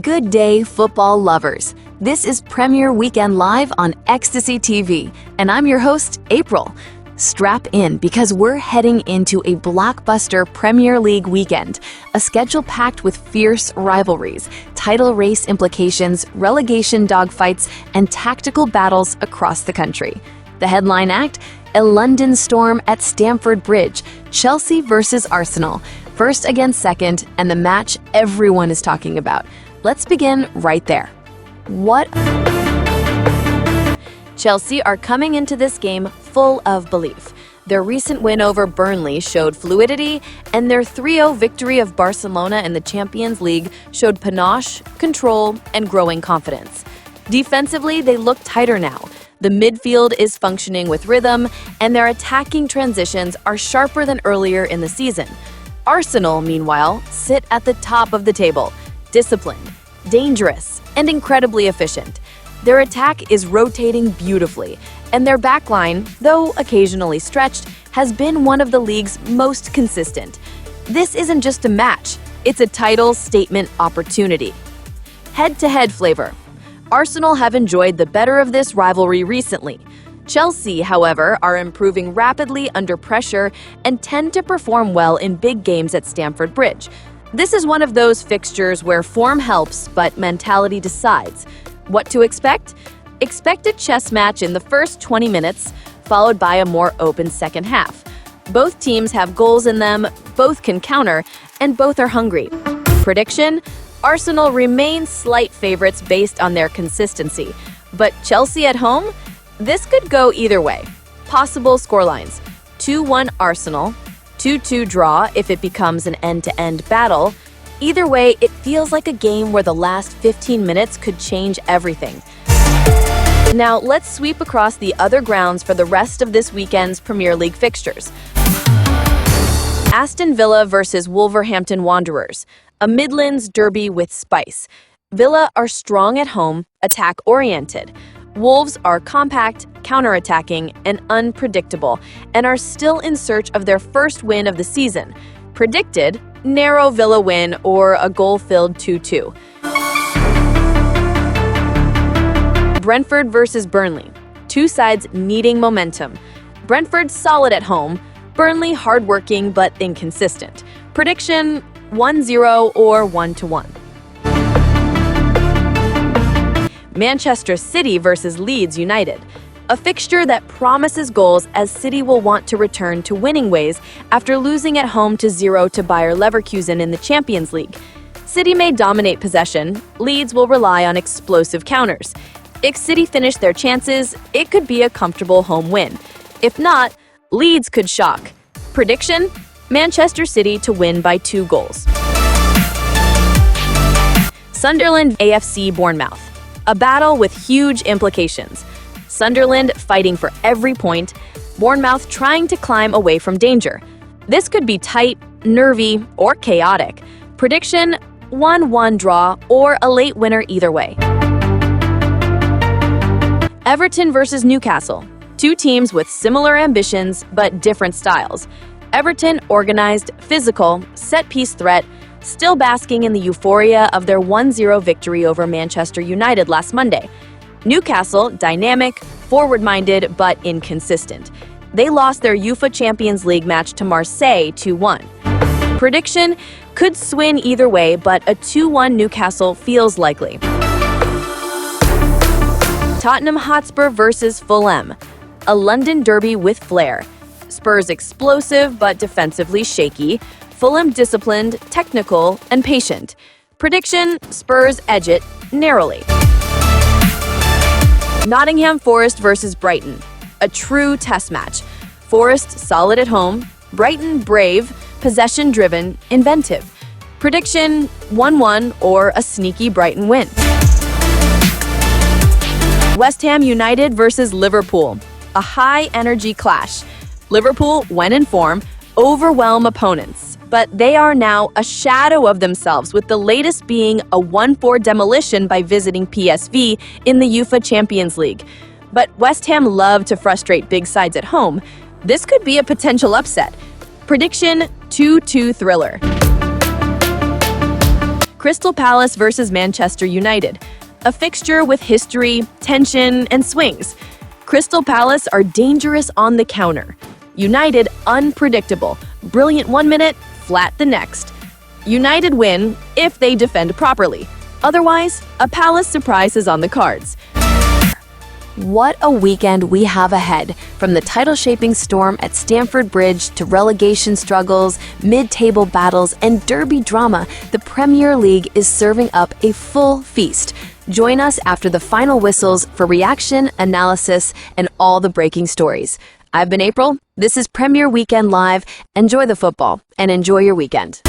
Good day, football lovers. This is Premier Weekend Live on Ecstasy TV, and I'm your host, April. Strap in because we're heading into a blockbuster Premier League weekend, a schedule packed with fierce rivalries, title race implications, relegation dogfights, and tactical battles across the country. The headline act, a London storm at Stamford Bridge, Chelsea versus Arsenal, first against second, and the match everyone is talking about. Let's begin right there. Chelsea are coming into this game full of belief. Their recent win over Burnley showed fluidity, and their 3-0 victory of Barcelona in the Champions League showed panache, control, and growing confidence. Defensively, they look tighter now. The midfield is functioning with rhythm, and their attacking transitions are sharper than earlier in the season. Arsenal, meanwhile, sit at the top of the table, disciplined, dangerous, and incredibly efficient. Their attack is rotating beautifully, and their backline, though occasionally stretched, has been one of the league's most consistent. This isn't just a match, it's a title statement opportunity. Head-to-head flavor. Arsenal have enjoyed the better of this rivalry recently. Chelsea, however, are improving rapidly under pressure and tend to perform well in big games at Stamford Bridge. This is one of those fixtures where form helps, but mentality decides. What to expect? Expect a chess match in the first 20 minutes, followed by a more open second half. Both teams have goals in them, both can counter, and both are hungry. Prediction? Arsenal remain slight favorites based on their consistency, but Chelsea at home? This could go either way. Possible scorelines: 2-1 Arsenal, 2-2 draw if it becomes an end-to-end battle. Either way, it feels like a game where the last 15 minutes could change everything. Now, let's sweep across the other grounds for the rest of this weekend's Premier League fixtures. Aston Villa versus Wolverhampton Wanderers, a Midlands derby with spice. Villa are strong at home, attack-oriented. Wolves are compact, counter-attacking, and unpredictable, and are still in search of their first win of the season. Predicted, narrow Villa win or a goal-filled 2-2. Brentford versus Burnley, two sides needing momentum. Brentford solid at home, Burnley hardworking but inconsistent. Prediction, 1-0 or 1-1. Manchester City versus Leeds United, a fixture that promises goals as City will want to return to winning ways after losing at home 0 to Bayer Leverkusen in the Champions League. City may dominate possession, Leeds will rely on explosive counters. If City finish their chances, it could be a comfortable home win. If not, Leeds could shock. Prediction? Manchester City to win by 2 goals. Sunderland AFC Bournemouth, a battle with huge implications. Sunderland fighting for every point, Bournemouth trying to climb away from danger. This could be tight, nervy, or chaotic. Prediction, 1-1 draw or a late winner either way. Everton versus Newcastle, two teams with similar ambitions but different styles. Everton organized, physical, set-piece threat, still basking in the euphoria of their 1-0 victory over Manchester United last Monday. Newcastle, dynamic, forward-minded, but inconsistent. They lost their UEFA Champions League match to Marseille 2-1. Prediction, could swing either way, but a 2-1 Newcastle feels likely. Tottenham Hotspur versus Fulham, a London derby with flair. Spurs explosive but defensively shaky. Fulham disciplined, technical, and patient. Prediction, Spurs edge it narrowly. Nottingham Forest versus Brighton, a true test match. Forest solid at home, Brighton brave, possession-driven, inventive. Prediction, 1-1 or a sneaky Brighton win. West Ham United versus Liverpool, a high-energy clash. Liverpool, when in form, overwhelm opponents, but they are now a shadow of themselves, with the latest being a 1-4 demolition by visiting PSV in the UEFA Champions League. But West Ham love to frustrate big sides at home. This could be a potential upset. Prediction, 2-2 thriller. Crystal Palace versus Manchester United, a fixture with history, tension, and swings. Crystal Palace are dangerous on the counter. United, unpredictable, brilliant 1 minute, flat the next. United win if they defend properly. Otherwise, a Palace surprise is on the cards. What a weekend we have ahead, from the title-shaping storm at Stamford Bridge to relegation struggles, mid-table battles, and derby drama. The Premier League is serving up a full feast. Join us after the final whistles for reaction, analysis, and all the breaking stories. I've been April. This is Premier Weekend Live. Enjoy the football and enjoy your weekend.